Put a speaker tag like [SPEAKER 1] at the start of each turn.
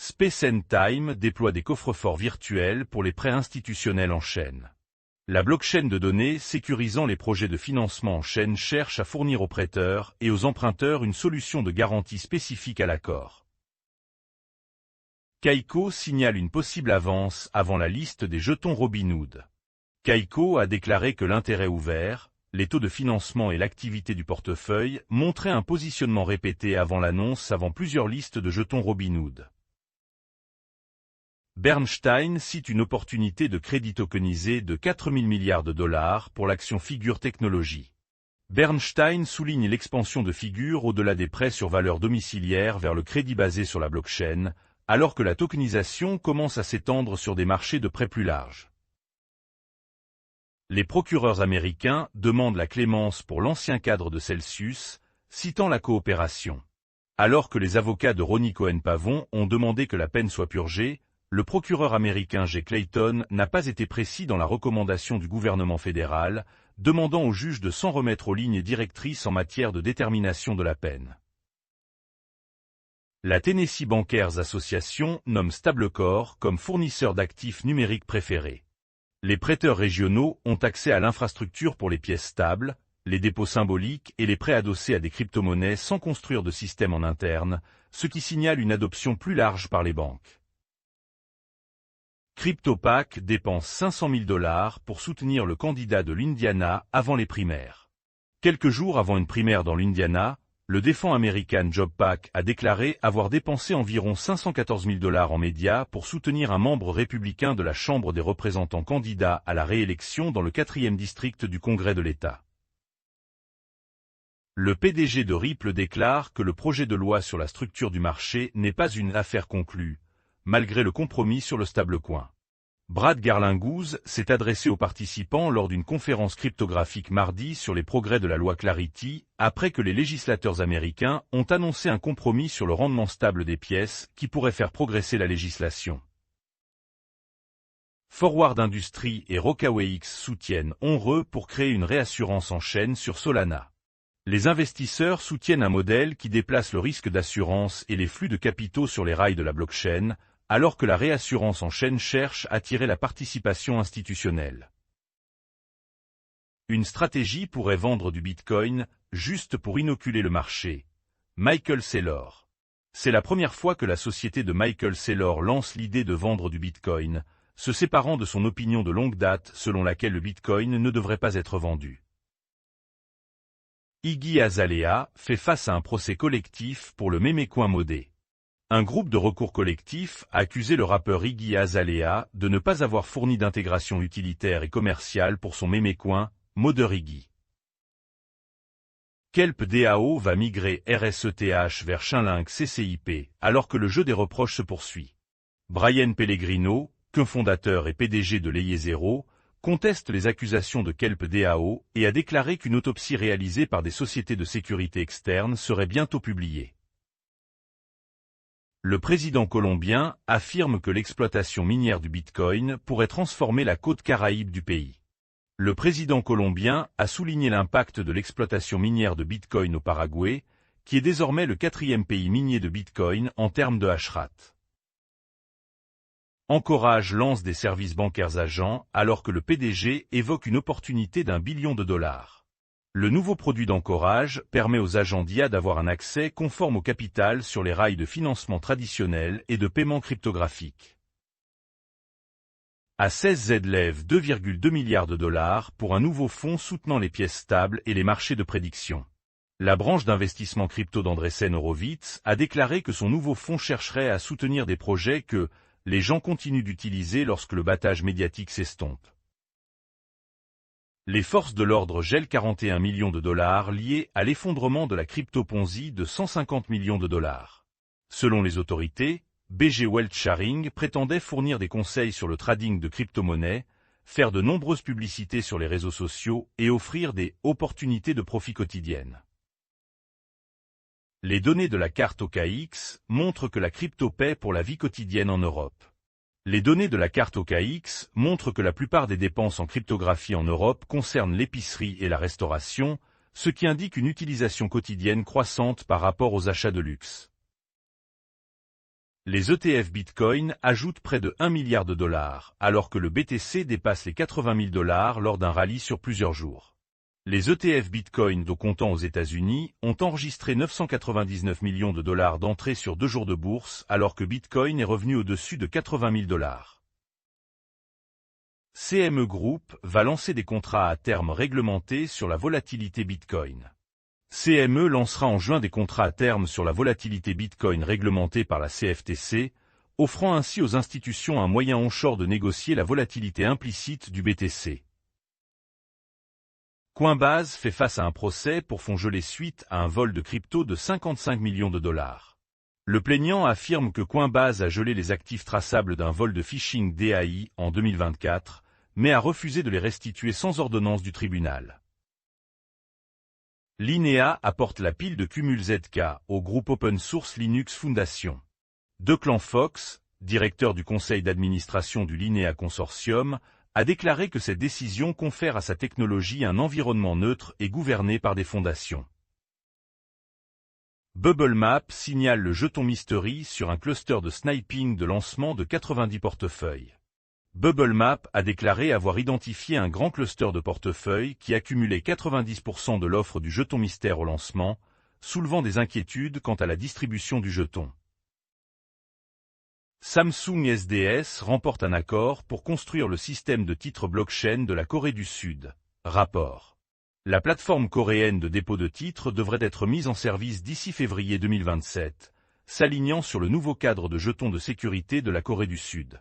[SPEAKER 1] Space & Time déploie des coffres-forts virtuels pour les prêts institutionnels en chaîne. La blockchain de données sécurisant les projets de financement en chaîne cherche à fournir aux prêteurs et aux emprunteurs une solution de garantie spécifique à l'accord. Kaiko signale une possible avance avant la liste des jetons Robinhood. Kaiko a déclaré que l'intérêt ouvert, les taux de financement et l'activité du portefeuille montraient un positionnement répété avant l'annonce avant plusieurs listes de jetons Robinhood. Bernstein cite une opportunité de crédit tokenisé de 4 000 milliards de dollars pour l'action Figure Technologies. Bernstein souligne l'expansion de Figure au-delà des prêts sur valeur domiciliaire vers le crédit basé sur la blockchain, alors que la tokenisation commence à s'étendre sur des marchés de prêts plus larges. Les procureurs américains demandent la clémence pour l'ancien cadre de Celsius, citant la coopération. Alors que les avocats de Ronnie Cohen-Pavon ont demandé que la peine soit purgée, le procureur américain Jay Clayton n'a pas été précis dans la recommandation du gouvernement fédéral, demandant au juge de s'en remettre aux lignes directrices en matière de détermination de la peine. La Tennessee Bankers Association nomme Stablecore comme fournisseur d'actifs numériques préféré. Les prêteurs régionaux ont accès à l'infrastructure pour les pièces stables, les dépôts symboliques et les prêts adossés à des crypto-monnaies sans construire de système en interne, ce qui signale une adoption plus large par les banques. CryptoPac dépense 500 000 $ pour soutenir le candidat de l'Indiana avant les primaires. Quelques jours avant une primaire dans l'Indiana, le défunt American Job PAC a déclaré avoir dépensé environ 514 000 $ en médias pour soutenir un membre républicain de la Chambre des représentants candidat à la réélection dans le 4e district du Congrès de l'État. Le PDG de Ripple déclare que le projet de loi sur la structure du marché n'est pas une affaire conclue, malgré le compromis sur le stablecoin. Brad Garlinghouse s'est adressé aux participants lors d'une conférence cryptographique mardi sur les progrès de la loi Clarity, après que les législateurs américains ont annoncé un compromis sur le rendement stable des pièces qui pourrait faire progresser la législation. Forward Industries et Rockaway X soutiennent Onre pour créer une réassurance en chaîne sur Solana. Les investisseurs soutiennent un modèle qui déplace le risque d'assurance et les flux de capitaux sur les rails de la blockchain, alors que la réassurance en chaîne cherche à attirer la participation institutionnelle. Une stratégie pourrait vendre du Bitcoin, juste pour inoculer le marché. Michael Saylor. C'est la première fois que la société de Michael Saylor lance l'idée de vendre du Bitcoin, se séparant de son opinion de longue date selon laquelle le Bitcoin ne devrait pas être vendu. Iggy Azalea fait face à un procès collectif pour le mémécoin modé. Un groupe de recours collectif a accusé le rappeur Iggy Azalea de ne pas avoir fourni d'intégration utilitaire et commerciale pour son mémécoin, Modder Iggy. Kelp DAO va migrer RSETH vers Chainlink CCIP, alors que le jeu des reproches se poursuit. Brian Pellegrino, cofondateur et PDG de Layer0, conteste les accusations de Kelp DAO et a déclaré qu'une autopsie réalisée par des sociétés de sécurité externes serait bientôt publiée. Le président colombien affirme que l'exploitation minière du Bitcoin pourrait transformer la côte caraïbe du pays. Le président colombien a souligné l'impact de l'exploitation minière de Bitcoin au Paraguay, qui est désormais le 4e pays minier de Bitcoin en termes de hash-rate. Encourage lance des services bancaires agents alors que le PDG évoque une opportunité d'1 billion de dollars. Le nouveau produit d'Encourage permet aux agents d'IA d'avoir un accès conforme au capital sur les rails de financement traditionnels et de paiement cryptographique. A16Z lève 2,2 milliards de dollars pour un nouveau fonds soutenant les pièces stables et les marchés de prédiction. La branche d'investissement crypto d'Andreessen Horowitz a déclaré que son nouveau fonds chercherait à soutenir des projets que les gens continuent d'utiliser lorsque le battage médiatique s'estompe. Les forces de l'ordre gèlent 41 millions de dollars liés à l'effondrement de la crypto-Ponzi de 150 millions de dollars. Selon les autorités, BG Wealth Sharing prétendait fournir des conseils sur le trading de crypto-monnaies, faire de nombreuses publicités sur les réseaux sociaux et offrir des opportunités de profit quotidiennes. Les données de la carte OKX montrent que la crypto paie pour la vie quotidienne en Europe. Les données de la carte OKX montrent que la plupart des dépenses en cryptographie en Europe concernent l'épicerie et la restauration, ce qui indique une utilisation quotidienne croissante par rapport aux achats de luxe. Les ETF Bitcoin ajoutent près de 1 milliard de dollars, alors que le BTC dépasse les 80 000 dollars lors d'un rallye sur plusieurs jours. Les ETF Bitcoin de comptant aux États-Unis ont enregistré 999 millions de dollars d'entrée sur 2 jours de bourse, alors que Bitcoin est revenu au-dessus de 80 000 dollars. CME Group va lancer des contrats à terme réglementés sur la volatilité Bitcoin. CME lancera en juin des contrats à terme sur la volatilité Bitcoin réglementés par la CFTC, offrant ainsi aux institutions un moyen onshore de négocier la volatilité implicite du BTC. Coinbase fait face à un procès pour fonds gelés suite à un vol de crypto de 55 millions de dollars. Le plaignant affirme que Coinbase a gelé les actifs traçables d'un vol de phishing DAI en 2024, mais a refusé de les restituer sans ordonnance du tribunal. Linea apporte la pile de Cumul ZK au groupe Open Source Linux Foundation. Declan Fox, directeur du conseil d'administration du Linea Consortium, a déclaré que cette décision confère à sa technologie un environnement neutre et gouverné par des fondations. BubbleMap signale le jeton Mystery sur un cluster de sniping de lancement de 90 portefeuilles. BubbleMap a déclaré avoir identifié un grand cluster de portefeuilles qui accumulait 90% de l'offre du jeton mystère au lancement, soulevant des inquiétudes quant à la distribution du jeton. Samsung SDS remporte un accord pour construire le système de titres blockchain de la Corée du Sud. Rapport. La plateforme coréenne de dépôt de titres devrait être mise en service d'ici février 2027, s'alignant sur le nouveau cadre de jetons de sécurité de la Corée du Sud.